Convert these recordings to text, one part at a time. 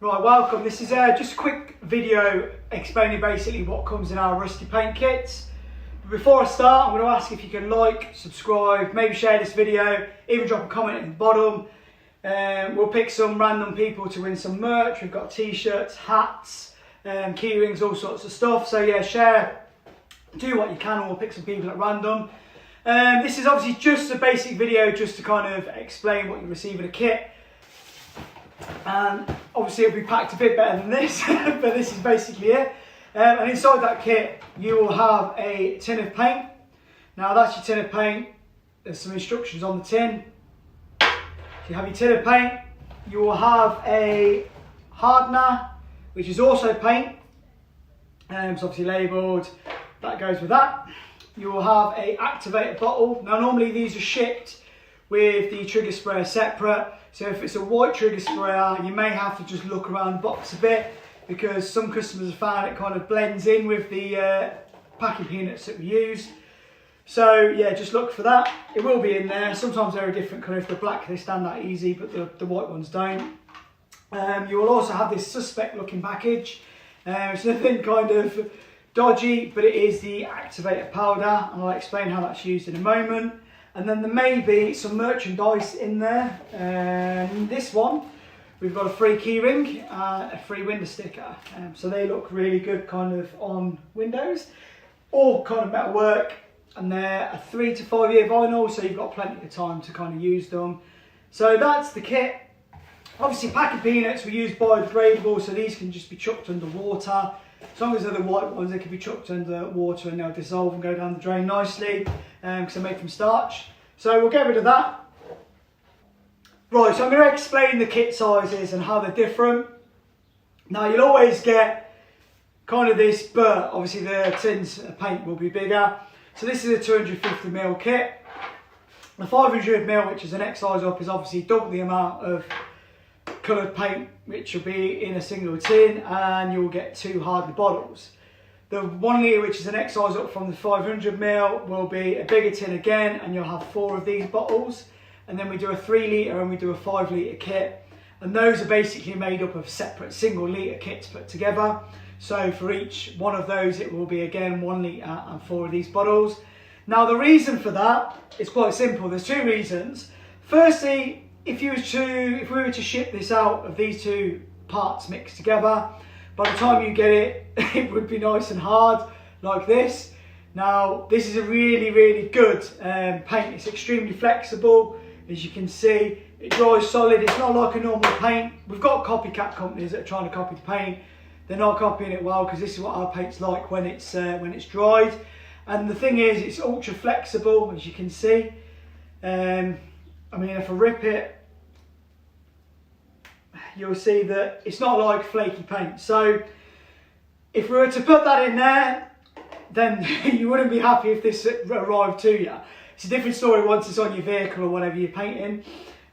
Right, welcome. This is just a quick video explaining basically what comes in our rusty paint kits. But before I start, I'm going to ask if you can like, subscribe, maybe share this video, even drop a comment in the bottom. We'll pick some random people to win some merch. We've got t-shirts, hats, key rings, all sorts of stuff. So yeah, share, do what you can, and we'll pick some people at random. This is obviously just a basic video just to kind of explain what you receive in a kit. And obviously it'll be packed a bit better than this, but this is basically it. And inside that kit you will have a tin of paint. Now that's your tin of paint. There's some instructions on the tin. So you have your tin of paint. You will have a hardener, which is also paint. It's obviously labelled. That goes with that. You will have a activator bottle. Now normally these are shipped with the trigger sprayer separate. So if it's a white trigger sprayer, you may have to just look around the box a bit, because some customers have found it kind of blends in with the packing peanuts that we use. So yeah, just look for that. It will be in there. Sometimes they're a different colour. If they're black, they stand that easy, but the white ones don't. You will also have this suspect looking package. It's nothing kind of dodgy, but it is the activator powder, and I'll explain how that's used in a moment. And then there may be some merchandise in there. This one, we've got a free key ring, a free window sticker. So they look really good kind of on windows. All kind of metalwork, and they're a 3 to 5 year vinyl, so you've got plenty of time to kind of use them. So that's the kit. Obviously packing peanuts, we use biodegradable, so these can just be chucked under water. As long as they're the white ones, they can be chucked under water and they'll dissolve and go down the drain nicely, because they're made from starch. So we'll get rid of that. Right, so I'm going to explain the kit sizes and how they're different. Now you'll always get kind of this, but obviously the tins of paint will be bigger. So this is a 250ml kit. The 500ml, which is the next size up, is obviously double the amount of coloured paint which will be in a single tin, and you'll get 2 hardened bottles. The 1 litre, which is the next size up from the 500ml, will be a bigger tin again, and you'll have 4 of these bottles. And then we do a 3 litre and we do a 5 litre kit, and those are basically made up of separate single litre kits put together. So for each one of those it will be again 1 litre and 4 of these bottles. Now the reason for that is quite simple. There's 2 reasons. Firstly, if we were to ship this out of these 2 parts mixed together, by the time you get it, it would be nice and hard like this. Now this is a really good paint. It's extremely flexible, as you can see. It dries solid. It's not like a normal paint. We've got copycat companies that are trying to copy the paint. They're not copying it well, because this is what our paint's like when it's dried. And the thing is, it's ultra flexible, as you can see. I mean, if I rip it, you'll see that it's not like flaky paint. So if we were to put that in there, then you wouldn't be happy if this arrived to you. It's a different story once it's on your vehicle or whatever you're painting,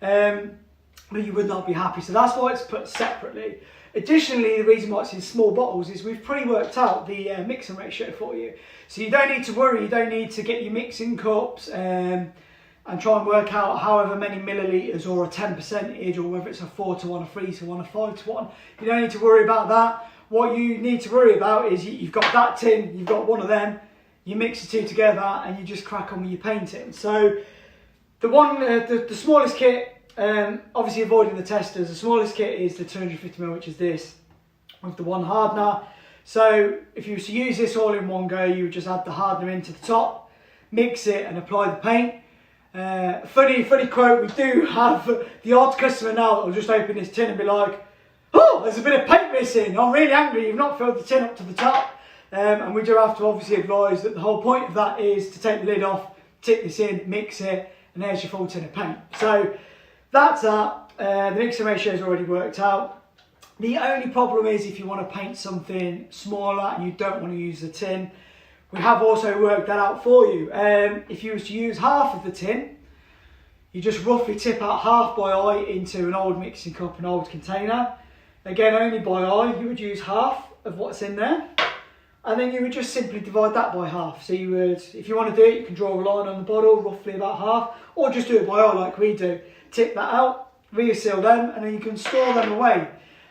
but you would not be happy. So that's why it's put separately. Additionally, the reason why it's in small bottles is we've pre-worked out the mixing ratio for you. So you don't need to worry. You don't need to get your mixing cups and try and work out however many millilitres or a 10%, or whether it's a 4 to 1, a 3 to 1, a 5 to 1. You don't need to worry about that. What you need to worry about is you've got that tin, you've got one of them, you mix the 2 together and you just crack on with your painting. So the smallest kit, obviously avoiding the testers, the smallest kit is the 250ml, which is this, with the 1 hardener. So if you were to use this all in one go, you would just add the hardener into the top, mix it and apply the paint. Funny quote, we do have the odd customer now that will just open this tin and be like, oh, there's a bit of paint missing, I'm really angry, you've not filled the tin up to the top. And we do have to obviously advise that the whole point of that is to take the lid off, tip this in, mix it, and there's your full tin of paint. So that's that. The mixing ratio is already worked out. The only problem is if you want to paint something smaller and you don't want to use the tin, we have also worked that out for you. If you was to use half of the tin, you just roughly tip out half by eye into an old mixing cup, an old container. Again, only by eye, you would use half of what's in there. And then you would just simply divide that by half. So you would, if you want to do it, you can draw a line on the bottle, roughly about half, or just do it by eye like we do. Tip that out, reseal them, and then you can store them away.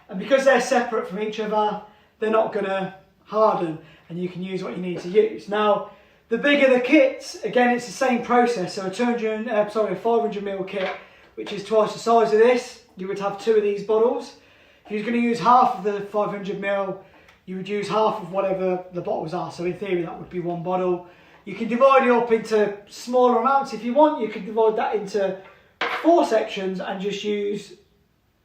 and because they're separate from each other, they're not going to harden, and you can use what you need to use. Now, the bigger the kits, again, it's the same process. So a 500ml kit, which is twice the size of this, you would have 2 of these bottles. If you're going to use half of the 500ml, you would use half of whatever the bottles are. So in theory, that would be 1 bottle. You can divide it up into smaller amounts if you want. You can divide that into 4 sections and just use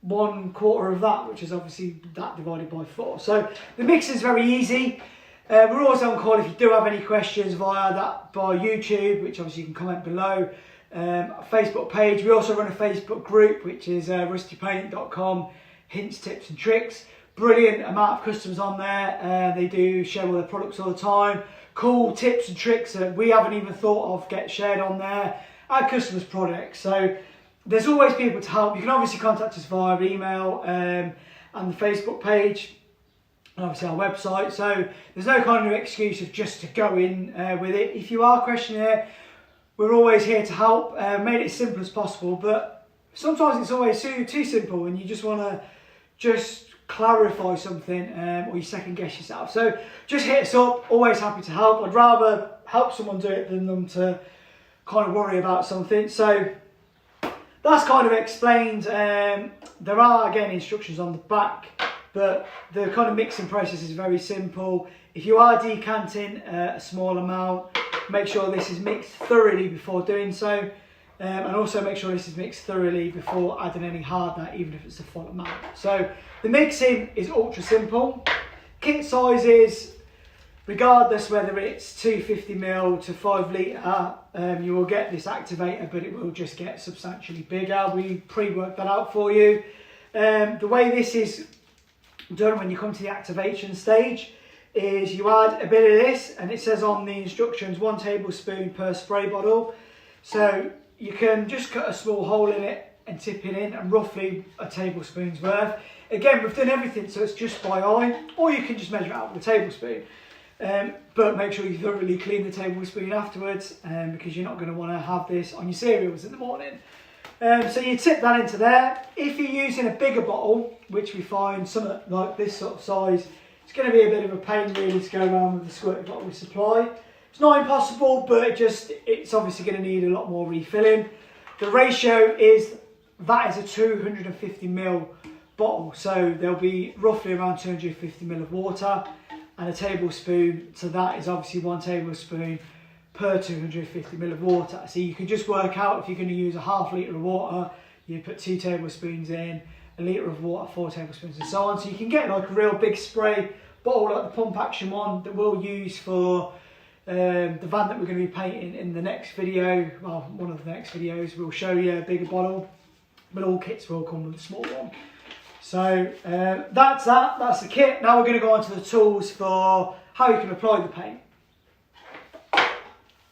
1/4 of that, which is obviously that divided by 4. So the mix is very easy. We're always on call if you do have any questions by YouTube, which obviously you can comment below. Facebook page. We also run a Facebook group, which is rustypaint.com hints, tips and tricks. Brilliant amount of customers on there. They do share all their products all the time. Cool tips and tricks that we haven't even thought of get shared on there. Our customers' products. So there's always people to help. You can obviously contact us via email and the Facebook page. And obviously our website, so there's no kind of excuse of just to go in with it. If you are questioning it, we're always here to help. Made it as simple as possible, but sometimes it's always too simple, and you just want to clarify something, or you second guess yourself. So just hit us up. Always happy to help. I'd rather help someone do it than them to kind of worry about something. So that's kind of explained. There are again instructions on the back. But the kind of mixing process is very simple. If you are decanting a small amount, make sure this is mixed thoroughly before doing so. And also make sure this is mixed thoroughly before adding any hardener, even if it's a full amount. So the mixing is ultra simple. Kit sizes, regardless whether it's 250ml to 5 litre, you will get this activator, but it will just get substantially bigger. We pre-worked that out for you. The way this is done when you come to the activation stage is you add a bit of this, and it says on the instructions 1 tablespoon per spray bottle. So you can just cut a small hole in it and tip it in, and roughly a tablespoon's worth. Again, we've done everything so it's just by eye, or you can just measure it out with a tablespoon. But make sure you thoroughly clean the tablespoon afterwards, because you're not going to want to have this on your cereals in the morning. So you tip that into there. If you're using a bigger bottle, which we find something like this sort of size, it's going to be a bit of a pain really to go around with the squirt bottle we supply. It's not impossible, but it's obviously going to need a lot more refilling. The ratio is, that is a 250ml bottle, so there'll be roughly around 250ml of water, and a tablespoon to that is obviously 1 tablespoon per 250ml of water. So you can just work out, if you're going to use a ½ litre of water, you put 2 tablespoons in, a litre of water, 4 tablespoons, and so on. So you can get like a real big spray bottle like the pump action one that we'll use for the van that we're going to be painting in the next video. Well, one of the next videos we'll show you a bigger bottle, but all kits will come with a small one. So that's the kit. Now we're going to go on to the tools for how you can apply the paint.